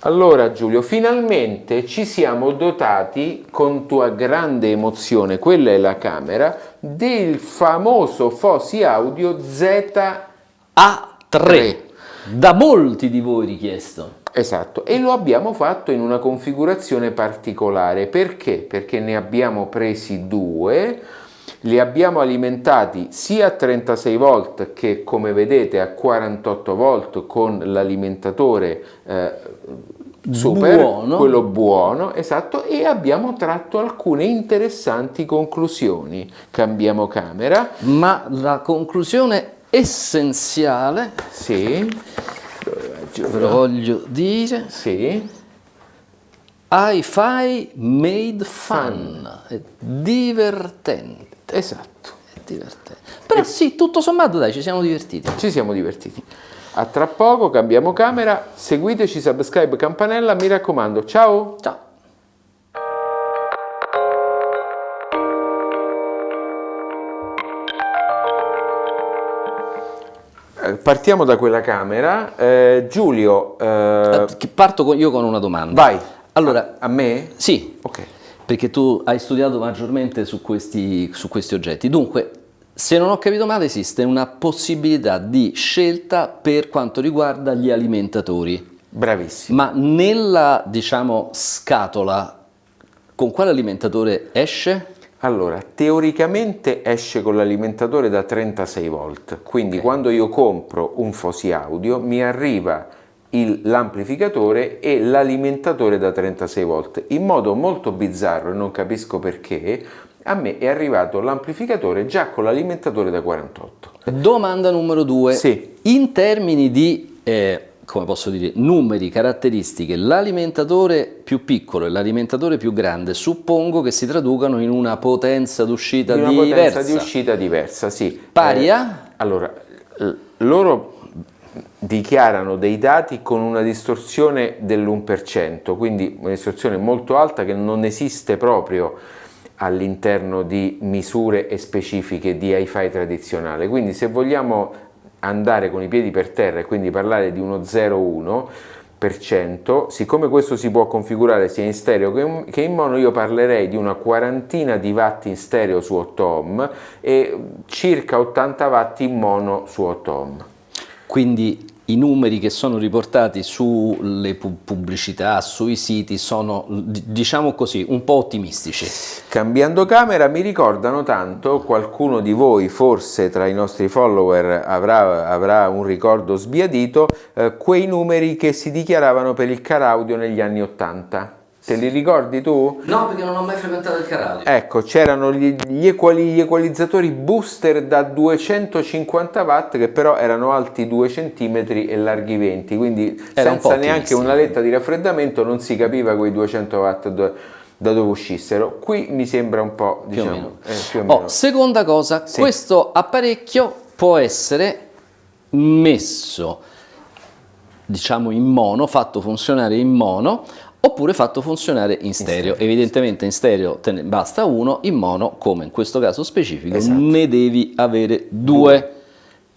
Allora Giulio, finalmente ci siamo dotati, con tua grande emozione, quella è la camera, del famoso Fosi Audio A3, da molti di voi richiesto. Esatto, e lo abbiamo fatto in una configurazione particolare. Perché? Perché ne abbiamo presi due, li abbiamo alimentati sia a 36 volt che, come vedete, a 48 volt con l'alimentatore super, Buono. quello buono, esatto, e abbiamo tratto alcune interessanti conclusioni. Cambiamo camera. Ma la conclusione essenziale, Sì, ve lo voglio dire, sì, hi-fi made fun, è divertente. esatto. È divertente. Però sì, tutto sommato dai, ci siamo divertiti. Ci siamo divertiti. A tra poco, cambiamo camera, seguiteci, subscribe, campanella, mi raccomando. Ciao! Ciao. Partiamo da quella camera. Giulio, Parto io con una domanda. vai. Allora, A me? sì, Ok. perché tu hai studiato maggiormente su questi oggetti. Dunque, se non ho capito male, esiste una possibilità di scelta per quanto riguarda gli alimentatori. Bravissimo. Ma nella, diciamo, scatola, con quale alimentatore esce? Allora, teoricamente esce con l'alimentatore da 36 volt, quindi quando io compro un Fosi Audio mi arriva l'amplificatore e l'alimentatore da 36 volt. In modo molto bizzarro, e non capisco perché, a me è arrivato l'amplificatore già con l'alimentatore da 48. Domanda numero 2. Sì. In termini di, come posso dire, numeri, caratteristiche, l'alimentatore più piccolo e l'alimentatore più grande suppongo che si traducano in una potenza d'uscita Di una diversa. potenza di uscita diversa, sì. Pari a? Allora, loro dichiarano dei dati con una distorsione dell'1%, quindi una distorsione molto alta che non esiste proprio all'interno di misure e specifiche di hi-fi tradizionale. Quindi se vogliamo andare con i piedi per terra e quindi parlare di uno 0,1%, siccome questo si può configurare sia in stereo che in mono, io parlerei di una quarantina di watt in stereo su 8 ohm e circa 80 watt in mono su 8 ohm. Quindi i numeri che sono riportati sulle pubblicità, sui siti, sono, diciamo così, un po' ottimistici. Cambiando camera mi ricordano tanto, qualcuno di voi forse tra i nostri follower avrà un ricordo sbiadito, quei numeri che si dichiaravano per il car audio negli anni 80. Te li ricordi tu? No, perché non ho mai frequentato il car audio. Ecco, c'erano gli equalizzatori booster da 250 watt che però erano alti 2 cm e larghi 20, quindi Era senza neanche una letta di raffreddamento non si capiva quei 200 watt da dove uscissero. Qui mi sembra un po', diciamo, più o meno. Seconda cosa, Sì. questo apparecchio può essere messo, diciamo, in mono, fatto funzionare in mono, oppure fatto funzionare in stereo. Evidentemente in stereo te ne basta uno, in mono, come in questo caso specifico, ne devi avere due.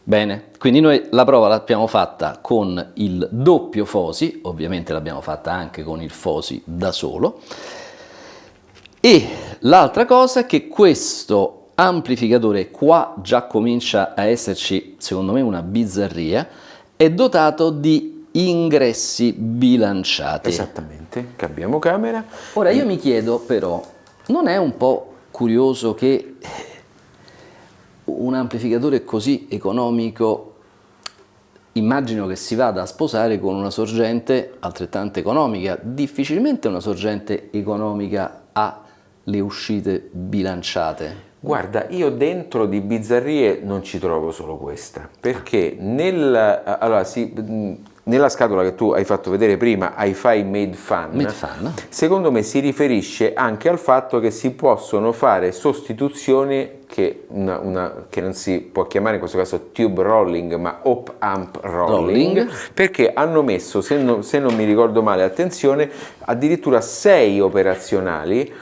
Bene, quindi noi la prova l'abbiamo fatta con il doppio Fosi, ovviamente l'abbiamo fatta anche con il Fosi da solo, e l'altra cosa è che questo amplificatore, qua già comincia a esserci secondo me una bizzarria, è dotato di ingressi bilanciati. Esattamente, cambiamo camera. Ora io mi chiedo però, non è un po' curioso che un amplificatore così economico, immagino che si vada a sposare con una sorgente altrettanto economica? Difficilmente una sorgente economica ha le uscite bilanciate. Guarda, io dentro di bizzarrie non ci trovo solo questa, perché nella scatola che tu hai fatto vedere prima, hi-fi made fun, secondo me si riferisce anche al fatto che si possono fare sostituzioni che non si può chiamare in questo caso tube rolling, ma op amp rolling, perché hanno messo, se non mi ricordo male, attenzione, addirittura 6 operazionali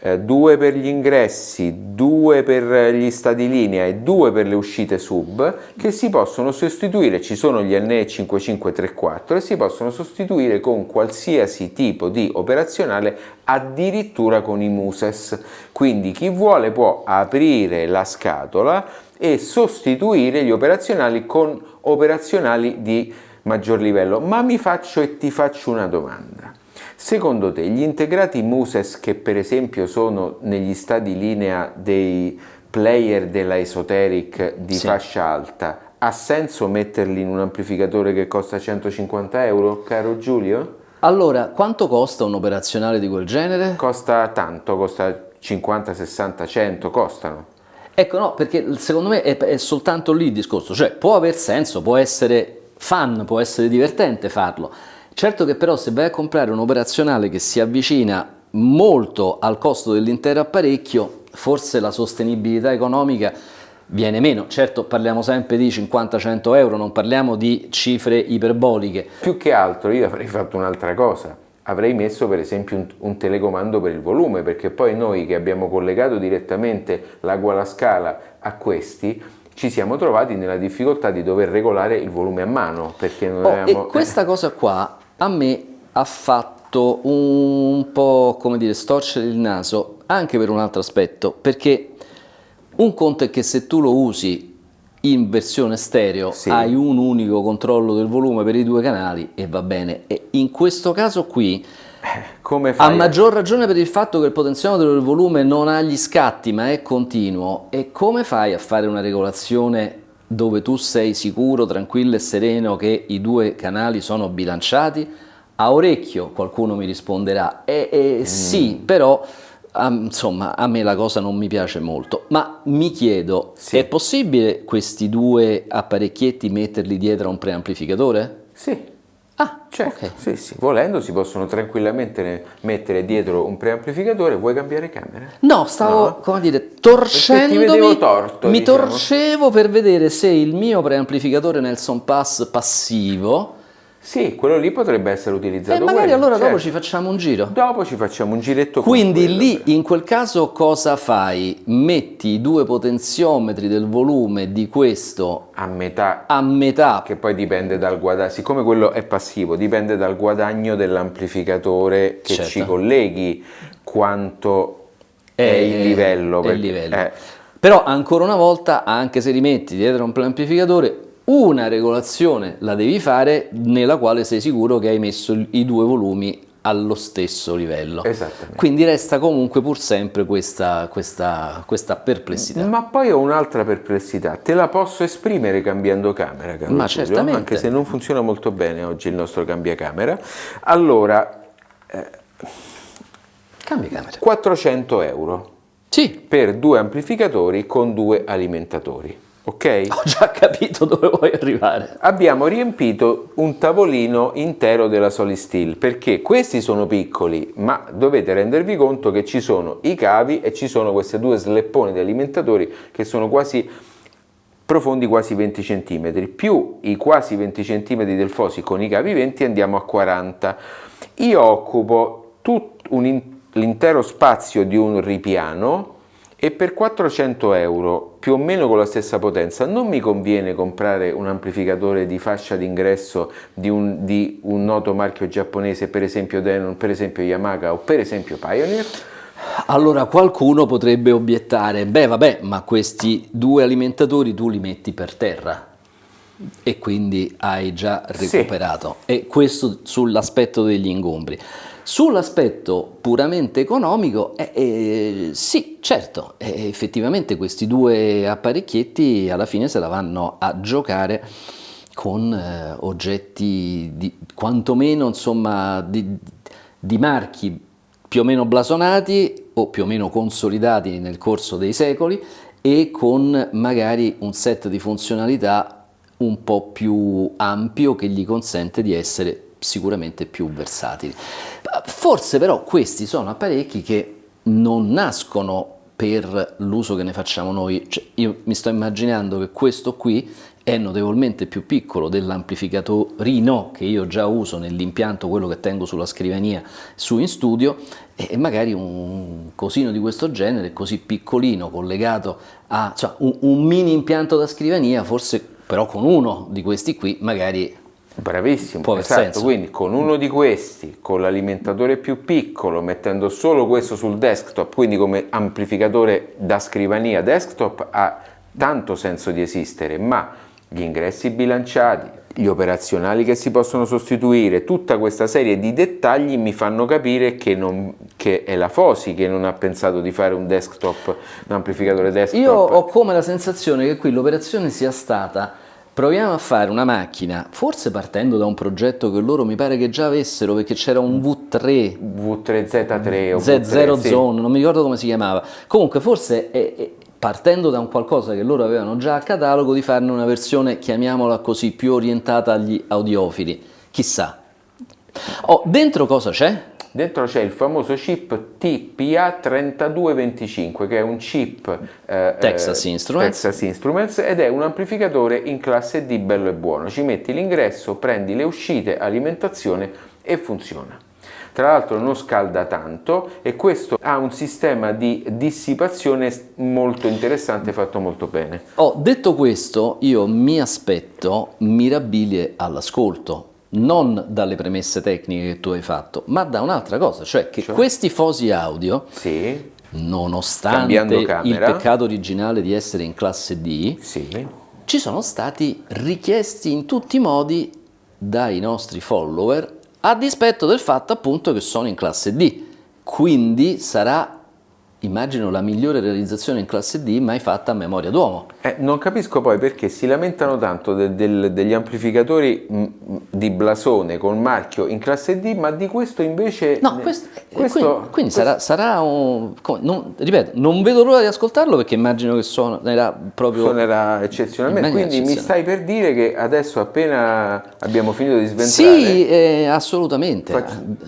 2 per gli ingressi, 2 per gli stadi linea e 2 per le uscite sub, che si possono sostituire, ci sono gli NE 5534 e si possono sostituire con qualsiasi tipo di operazionale, addirittura con i Muses. Quindi chi vuole può aprire la scatola e sostituire gli operazionali con operazionali di maggior livello. Ma ti faccio una domanda. Secondo te gli integrati Muses, che per esempio sono negli stadi linea dei player della Esoteric di fascia alta, ha senso metterli in un amplificatore che costa 150 euro, caro Giulio? Allora, quanto costa un operazionale di quel genere? Costa tanto, costa 50, 60, 100, costano. Ecco, no, perché secondo me è soltanto lì il discorso, cioè può aver senso, può essere fun, può essere divertente farlo. Certo che però se vai a comprare un operazionale che si avvicina molto al costo dell'intero apparecchio, forse la sostenibilità economica viene meno. Certo, parliamo sempre di 50-100 euro, non parliamo di cifre iperboliche. Più che altro io avrei fatto un'altra cosa. Avrei messo per esempio un telecomando per il volume, perché poi noi che abbiamo collegato direttamente la Gualascala a questi ci siamo trovati nella difficoltà di dover regolare il volume a mano, perché non avevamo... E questa cosa qua a me ha fatto un po', come dire, storcere il naso anche per un altro aspetto, perché un conto è che se tu lo usi in versione stereo hai un unico controllo del volume per i 2 canali e va bene, e in questo caso qui come fai a maggior ragione per il fatto che il potenziometro del volume non ha gli scatti ma è continuo, e come fai a fare una regolazione dove tu sei sicuro, tranquillo e sereno che i 2 canali sono bilanciati? A orecchio qualcuno mi risponderà sì, però insomma a me la cosa non mi piace molto, ma mi chiedo, è possibile questi 2 apparecchietti metterli dietro a un preamplificatore? Sì. Ah, certo, ok. sì, volendo si possono tranquillamente mettere dietro un preamplificatore. Vuoi cambiare camera? No, stavo, come dire, torcendomi, ti vedevo torto, mi diciamo. torcevo per vedere se il mio preamplificatore Nelson Pass passivo, sì, quello lì potrebbe essere utilizzato. e magari allora dopo certo. ci facciamo un giro. Dopo ci facciamo un giretto con Quindi quello. lì in quel caso cosa fai? Metti i 2 potenziometri del volume di questo a metà, che poi dipende dal guadagno, siccome quello è passivo, dipende dal guadagno dell'amplificatore che certo. ci colleghi, quanto è il livello. È il livello. Però ancora una volta, anche se rimetti dietro un preamplificatore, una regolazione la devi fare nella quale sei sicuro che hai messo i 2 volumi allo stesso livello. Esattamente. Quindi resta comunque pur sempre questa perplessità. Ma poi ho un'altra perplessità, te la posso esprimere cambiando camera, caro Ma Giulio? certamente. Anche se non funziona molto bene oggi il nostro cambiacamera. Allora, Cambia camera. 400 euro Sì, per 2 amplificatori con 2 alimentatori. Ok? ho già capito dove vuoi arrivare. Abbiamo riempito un tavolino intero della Solisteel, perché questi sono piccoli, ma dovete rendervi conto che ci sono i cavi e ci sono queste 2 slepponi di alimentatori che sono quasi profondi, quasi 20 cm, più i quasi 20 cm del FOSI con i cavi 20 andiamo a 40. Io occupo l'intero spazio di un ripiano, e per 400 euro, più o meno con la stessa potenza, non mi conviene comprare un amplificatore di fascia d'ingresso di un noto marchio giapponese, per esempio Denon, per esempio Yamaha o per esempio Pioneer? Allora qualcuno potrebbe obiettare, beh vabbè, ma questi 2 alimentatori tu li metti per terra e quindi hai già recuperato. E questo sull'aspetto degli ingombri. Sull'aspetto puramente economico, sì, certo, effettivamente questi 2 apparecchietti alla fine se la vanno a giocare con oggetti quantomeno insomma di marchi più o meno blasonati o più o meno consolidati nel corso dei secoli, e con magari un set di funzionalità un po' più ampio che gli consente di essere sicuramente più versatili. Forse però questi sono apparecchi che non nascono per l'uso che ne facciamo noi. Cioè, io mi sto immaginando che questo qui è notevolmente più piccolo dell'amplificatorino che io già uso nell'impianto, quello che tengo sulla scrivania su in studio, e magari un cosino di questo genere, così piccolino, collegato a un mini impianto da scrivania, forse però con uno di questi qui magari Bravissimo, può aver esatto, senso. quindi con uno di questi, con l'alimentatore più piccolo, mettendo solo questo sul desktop, quindi come amplificatore da scrivania desktop, ha tanto senso di esistere, ma gli ingressi bilanciati, gli operazionali che si possono sostituire, tutta questa serie di dettagli mi fanno capire che è la Fosi che non ha pensato di fare un desktop, un amplificatore desktop. Io ho come la sensazione che qui l'operazione sia stata: proviamo a fare una macchina, forse partendo da un progetto che loro mi pare che già avessero, perché c'era un V3, V3Z3 o Z0 V3, sì. Zone, non mi ricordo come si chiamava. Comunque forse partendo da un qualcosa che loro avevano già a catalogo, di farne una versione, chiamiamola così, più orientata agli audiofili. Chissà. Dentro cosa c'è? Dentro c'è il famoso chip TPA3225, che è un chip Texas Instruments ed è un amplificatore in classe D bello e buono. Ci metti l'ingresso, prendi le uscite, alimentazione e funziona. Tra l'altro non scalda tanto e questo ha un sistema di dissipazione molto interessante, fatto molto bene. Detto questo, io mi aspetto mirabilie all'ascolto, non dalle premesse tecniche che tu hai fatto, ma da un'altra cosa, cioè che questi Fosi audio, sì, nonostante il peccato originale di essere in classe D, sì, ci sono stati richiesti in tutti i modi dai nostri follower, a dispetto del fatto appunto che sono in classe D. Quindi sarà, immagino, la migliore realizzazione in classe D mai fatta a memoria d'uomo. Non capisco poi perché si lamentano tanto degli amplificatori di blasone col marchio in classe D, ma di questo invece... No, quindi sarà un... ripeto, non vedo l'ora di ascoltarlo, perché immagino che suonerà eccezionalmente. Quindi mi stai per dire che adesso, appena abbiamo finito di sventrare... Sì, assolutamente.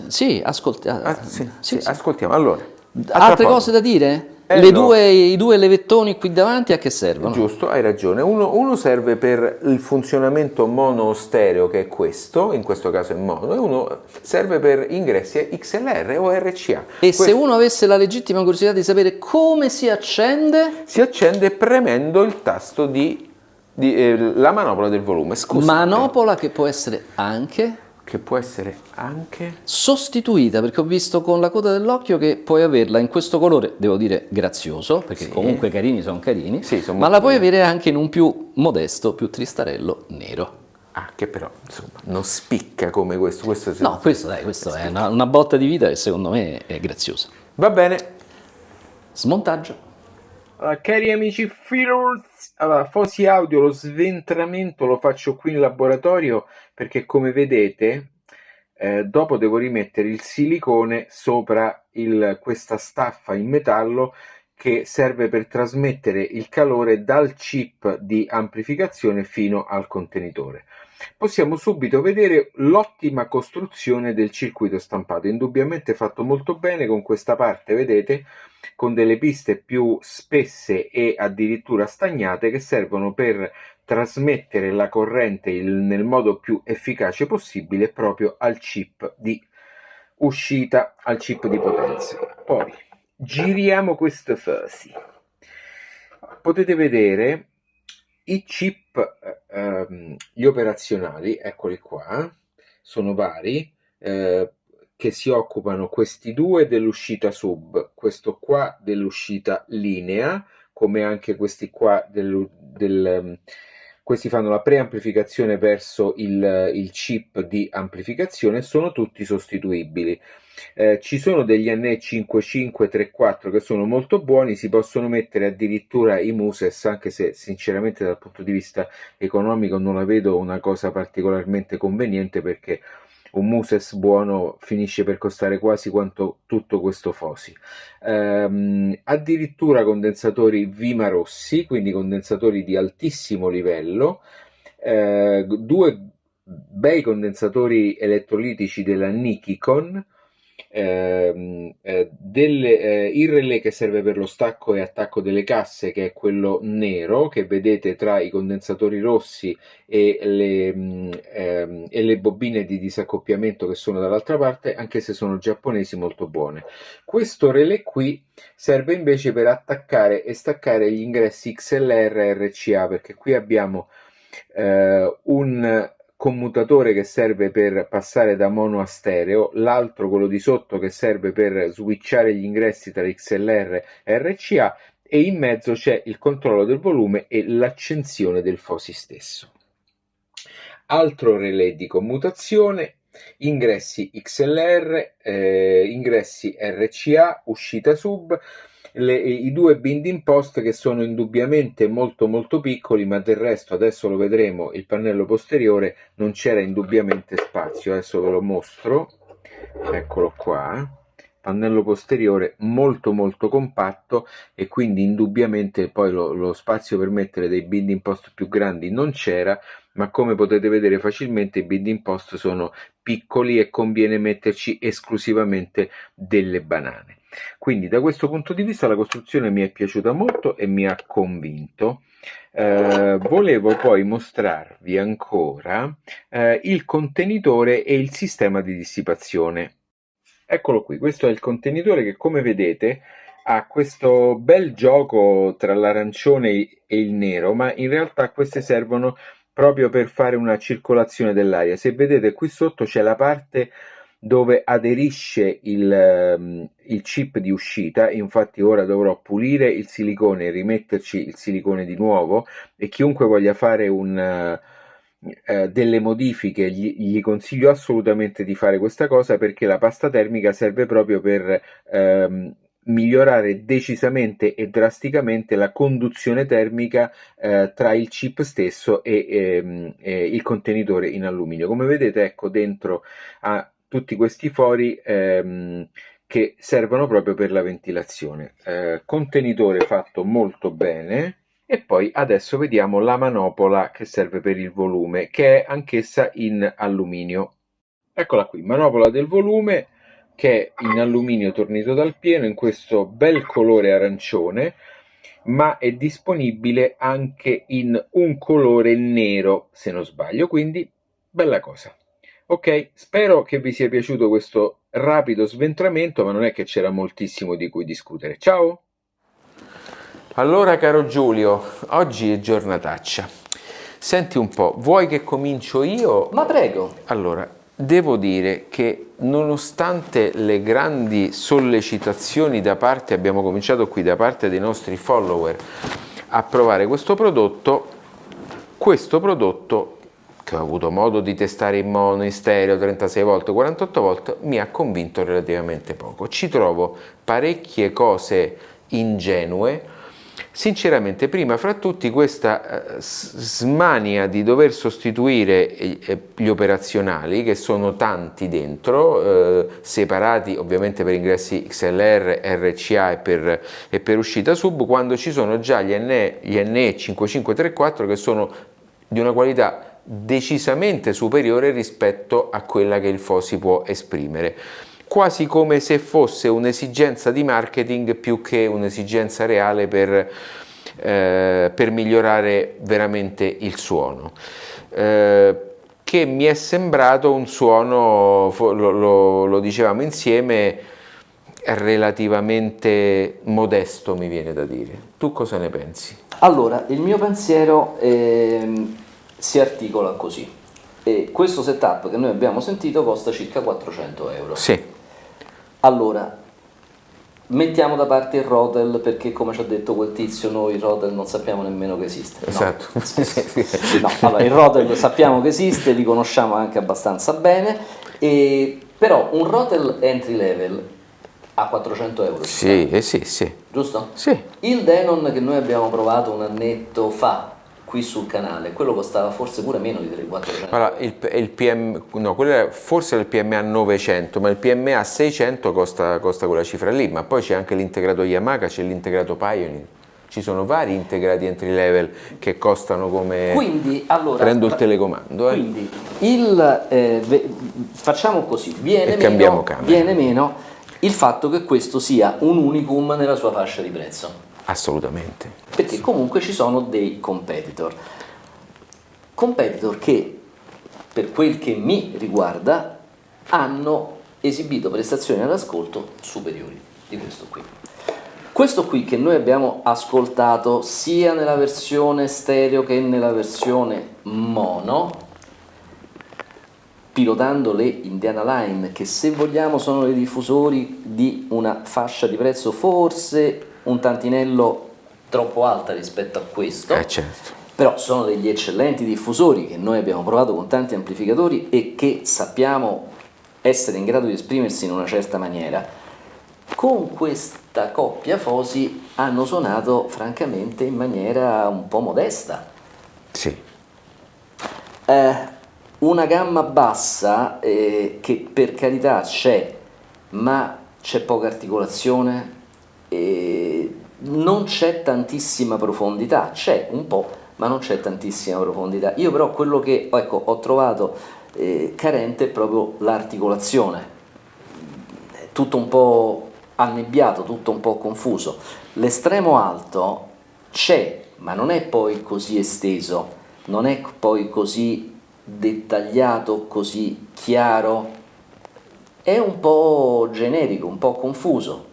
Sì, ascoltiamo. Allora, altre cose da dire? I due levettoni qui davanti a che servono? Giusto, hai ragione. Uno serve per il funzionamento mono-stereo, che è questo, in questo caso è mono, e uno serve per ingressi XLR o RCA. E se uno avesse la legittima curiosità di sapere come si accende? Si accende premendo il tasto la manopola del volume. Scusa. Manopola che può essere anche... sostituita, perché ho visto con la coda dell'occhio che puoi averla in questo colore, devo dire grazioso, perché comunque carini sono carini, ma la puoi avere anche in un più modesto, più tristarello nero. Che però insomma non spicca come questo. No, questo è una botta di vita che secondo me è graziosa. Va bene. Smontaggio. Allora, cari amici Feelers, Fosi Audio, lo sventramento lo faccio qui in laboratorio perché, come vedete, dopo devo rimettere il silicone sopra questa staffa in metallo che serve per trasmettere il calore dal chip di amplificazione fino al contenitore. Possiamo subito vedere l'ottima costruzione del circuito stampato, indubbiamente fatto molto bene con questa parte, vedete, con delle piste più spesse e addirittura stagnate, che servono per trasmettere la corrente nel modo più efficace possibile proprio al chip di uscita, al chip di potenza. Poi giriamo questo Fosi. Potete vedere i chip, gli operazionali, eccoli qua, sono vari, che si occupano, questi due dell'uscita sub, questo qua dell'uscita linea, come anche questi qua questi fanno la preamplificazione verso il chip di amplificazione, sono tutti sostituibili. Ci sono degli NE5534 che sono molto buoni, si possono mettere addirittura i Muses, anche se sinceramente dal punto di vista economico non la vedo una cosa particolarmente conveniente, perché un Muses buono finisce per costare quasi quanto tutto questo Fosi. Addirittura condensatori Vima Rossi, quindi condensatori di altissimo livello, due bei condensatori elettrolitici della Nikon, il relè che serve per lo stacco e attacco delle casse, che è quello nero che vedete tra i condensatori rossi e le bobine di disaccoppiamento che sono dall'altra parte, anche se sono giapponesi molto buone. Questo relè qui serve invece per attaccare e staccare gli ingressi XLR e RCA, perché qui abbiamo un commutatore che serve per passare da mono a stereo, l'altro, quello di sotto, che serve per switchare gli ingressi tra XLR e RCA, e in mezzo c'è il controllo del volume e l'accensione del FOSI stesso. Altro relè di commutazione: ingressi XLR, ingressi RCA, uscita sub, i due binding post che sono indubbiamente molto molto piccoli, ma del resto, adesso lo vedremo, il pannello posteriore non c'era indubbiamente spazio. Adesso ve lo mostro, eccolo qua, pannello posteriore molto molto compatto, e quindi indubbiamente poi lo spazio per mettere dei binding post più grandi non c'era, ma come potete vedere facilmente i binding post sono piccoli e conviene metterci esclusivamente delle banane. Quindi da questo punto di vista la costruzione mi è piaciuta molto e mi ha convinto. Volevo poi mostrarvi ancora il contenitore e il sistema di dissipazione. Eccolo qui, questo è il contenitore che, come vedete, ha questo bel gioco tra l'arancione e il nero, ma in realtà queste servono proprio per fare una circolazione dell'aria. Se vedete qui sotto c'è la parte dove aderisce il chip di uscita, infatti ora dovrò pulire il silicone e rimetterci il silicone di nuovo, e chiunque voglia fare delle modifiche gli consiglio assolutamente di fare questa cosa, perché la pasta termica serve proprio per migliorare decisamente e drasticamente la conduzione termica tra il chip stesso e il contenitore in alluminio. Come vedete, ecco, dentro ha tutti questi fori che servono proprio per la ventilazione. Contenitore fatto molto bene. E poi adesso vediamo la manopola che serve per il volume, che è anch'essa in alluminio. Eccola qui, manopola del volume, che è in alluminio tornito dal pieno in questo bel colore arancione, ma è disponibile anche in un colore nero, se non sbaglio, quindi bella cosa. Ok, spero che vi sia piaciuto questo rapido sventramento, ma non è che c'era moltissimo di cui discutere. Ciao! Allora, caro Giulio, oggi è giornataccia. Senti un po', vuoi che comincio io? Ma prego. Allora, devo dire che nonostante le grandi sollecitazioni abbiamo cominciato qui da parte dei nostri follower a provare questo prodotto che ho avuto modo di testare in mono, in stereo, 36 volt, 48 volt, mi ha convinto relativamente poco. Ci trovo parecchie cose ingenue. Sinceramente, prima fra tutti questa smania di dover sostituire gli operazionali, che sono tanti dentro, separati ovviamente per ingressi XLR, RCA e per uscita sub, quando ci sono già gli NE 5534 che sono di una qualità decisamente superiore rispetto a quella che il FOSI può esprimere, quasi come se fosse un'esigenza di marketing più che un'esigenza reale per migliorare veramente il suono, che mi è sembrato un suono, lo dicevamo insieme, relativamente modesto, mi viene da dire. Tu cosa ne pensi? Allora, il mio pensiero si articola così. Questo setup che noi abbiamo sentito costa circa 400 euro. Sì. Allora, mettiamo da parte il Rotel, perché come ci ha detto quel tizio, noi il Rotel non sappiamo nemmeno che esiste. No? Esatto. No, allora, il Rotel sappiamo che esiste, li conosciamo anche abbastanza bene, però un Rotel entry level a 400 euro. Sì, sì. Giusto? Sì. Il Denon che noi abbiamo provato un annetto fa qui sul canale, quello costava forse pure meno di 400. Allora, il PM, no, quello era forse il PMA 900, ma il PMA 600 costa quella cifra lì, ma poi c'è anche l'integrato Yamaha, c'è l'integrato Pioneer, ci sono vari integrati entry level che costano come... Quindi, allora, prendo il telecomando. Quindi, facciamo così, E cambiamo camera. viene meno il fatto che questo sia un unicum nella sua fascia di prezzo. Assolutamente. Perché comunque ci sono dei competitor che, per quel che mi riguarda, hanno esibito prestazioni all'ascolto superiori di questo qui. Questo qui che noi abbiamo ascoltato sia nella versione stereo che nella versione mono, pilotando le Indiana Line, che se vogliamo sono dei diffusori di una fascia di prezzo forse un tantinello troppo alta rispetto a questo, Certo. però sono degli eccellenti diffusori che noi abbiamo provato con tanti amplificatori e che sappiamo essere in grado di esprimersi in una certa maniera. Con questa coppia Fosi hanno suonato francamente in maniera un po' modesta. Sì. Una gamma bassa che per carità c'è, ma c'è poca articolazione, non c'è tantissima profondità, c'è un po', ma non c'è tantissima profondità. Io però quello che ho trovato carente è proprio l'articolazione, è tutto un po' annebbiato, tutto un po' confuso. L'estremo alto c'è, ma non è poi così esteso, non è poi così dettagliato, così chiaro, è un po' generico, un po' confuso.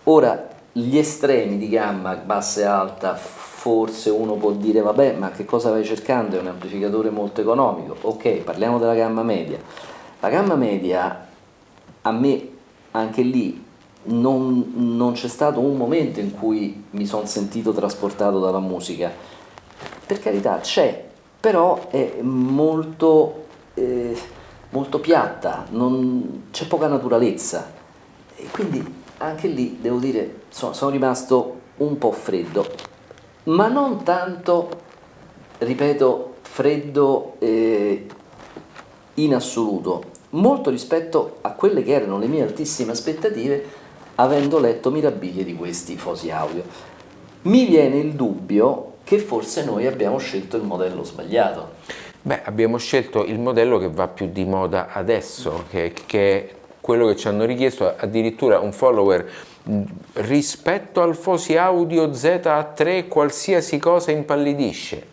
Ora, gli estremi di gamma, bassa e alta, forse uno può dire vabbè, ma che cosa vai cercando? È un amplificatore molto economico. Ok, parliamo della gamma media. La gamma media, a me anche lì non c'è stato un momento in cui mi sono sentito trasportato dalla musica. Per carità c'è, però è molto piatta, c'è poca naturalezza, e quindi anche lì devo dire sono rimasto un po' freddo, ma non tanto, ripeto, freddo in assoluto, molto rispetto a quelle che erano le mie altissime aspettative avendo letto mirabilie di questi Fosi Audio. Mi viene il dubbio che forse noi abbiamo scelto il modello sbagliato. Beh, abbiamo scelto il modello che va più di moda adesso, che è quello che ci hanno richiesto, addirittura un follower: rispetto al Fosi Audio ZA3 qualsiasi cosa impallidisce.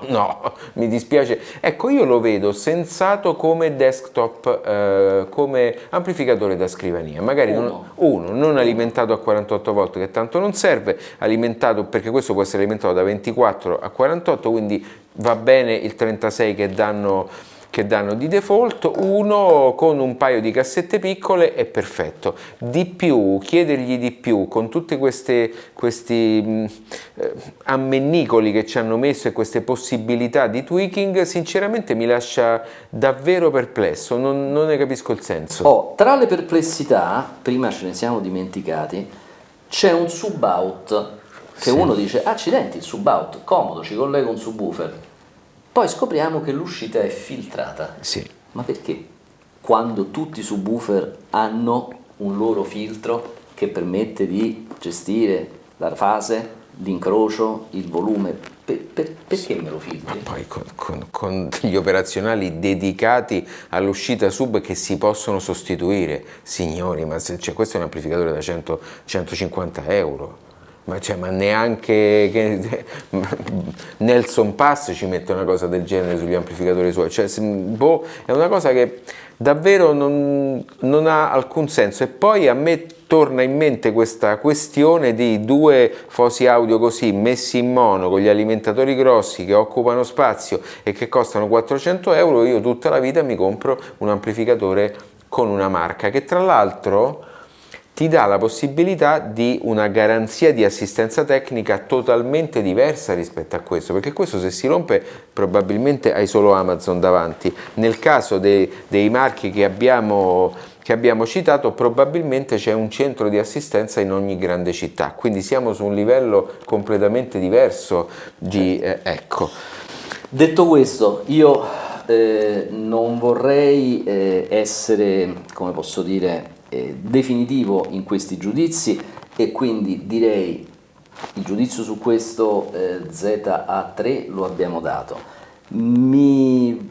No, mi dispiace. Ecco, io lo vedo sensato come desktop, come amplificatore da scrivania, magari non alimentato a 48 volt, che tanto non serve, alimentato, perché questo può essere alimentato da 24 a 48, quindi va bene il 36 che danno di default, uno con un paio di cassette piccole è perfetto. Di più, chiedergli di più con tutti questi ammennicoli che ci hanno messo e queste possibilità di tweaking, sinceramente mi lascia davvero perplesso, non ne capisco il senso. Tra le perplessità, prima ce ne siamo dimenticati, c'è un sub-out che uno dice accidenti, il sub-out, comodo, ci collego un subwoofer. Poi scopriamo che l'uscita è filtrata. Sì. Ma perché? Quando tutti i subwoofer hanno un loro filtro che permette di gestire la fase, l'incrocio, il volume, perché me lo filtri? Ma poi con gli operazionali dedicati all'uscita sub che si possono sostituire, signori, ma questo è un amplificatore da 100-150 euro. Ma neanche Nelson Pass ci mette una cosa del genere sugli amplificatori suoi, è una cosa che davvero non ha alcun senso. E poi a me torna in mente questa questione di due Fosi Audio così messi in mono con gli alimentatori grossi che occupano spazio e che costano 400 euro. Io tutta la vita mi compro un amplificatore con una marca che tra l'altro ti dà la possibilità di una garanzia di assistenza tecnica totalmente diversa rispetto a questo, perché questo se si rompe probabilmente hai solo Amazon davanti. Nel caso dei marchi che abbiamo citato, probabilmente c'è un centro di assistenza in ogni grande città, quindi siamo su un livello completamente diverso di ecco. Detto questo, io non vorrei essere, come posso dire, definitivo in questi giudizi e quindi direi il giudizio su questo ZA3 lo abbiamo dato. Mi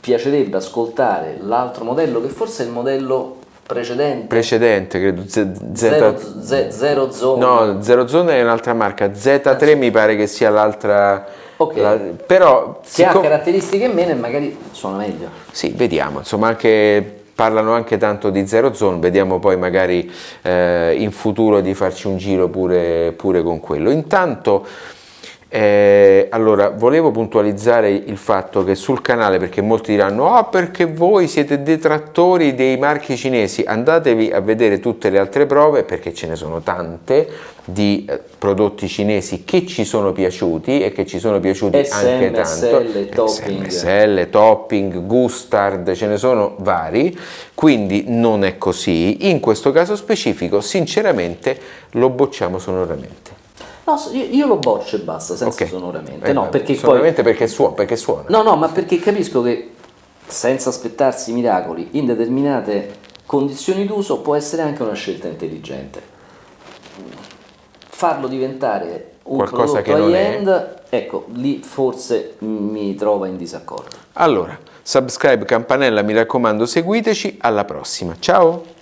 piacerebbe ascoltare l'altro modello, che forse è il modello precedente, credo Zero Zone. No, Zero Zone è un'altra marca, Z3 mi pare che sia l'altra. Ok. Però che ha caratteristiche meno e magari suona meglio. Sì, vediamo, insomma, parlano anche tanto di Zero Zone, vediamo poi magari in futuro di farci un giro pure con quello. Intanto, allora, volevo puntualizzare il fatto che sul canale, perché molti diranno perché voi siete detrattori dei marchi cinesi, andatevi a vedere tutte le altre prove, perché ce ne sono tante di prodotti cinesi che ci sono piaciuti e che ci sono piaciuti anche tanto. SMSL, Topping, Gustard, ce ne sono vari, quindi non è così. In questo caso specifico, sinceramente, lo bocciamo sonoramente. No, io lo boccio e basta, senza sonoramente. No, perché sonoramente poi... perché suona. No, ma perché capisco che senza aspettarsi miracoli, in determinate condizioni d'uso può essere anche una scelta intelligente. Farlo diventare un qualcosa prodotto che non high-end, ecco, lì forse mi trova in disaccordo. Allora, subscribe, campanella, mi raccomando, seguiteci, alla prossima. Ciao!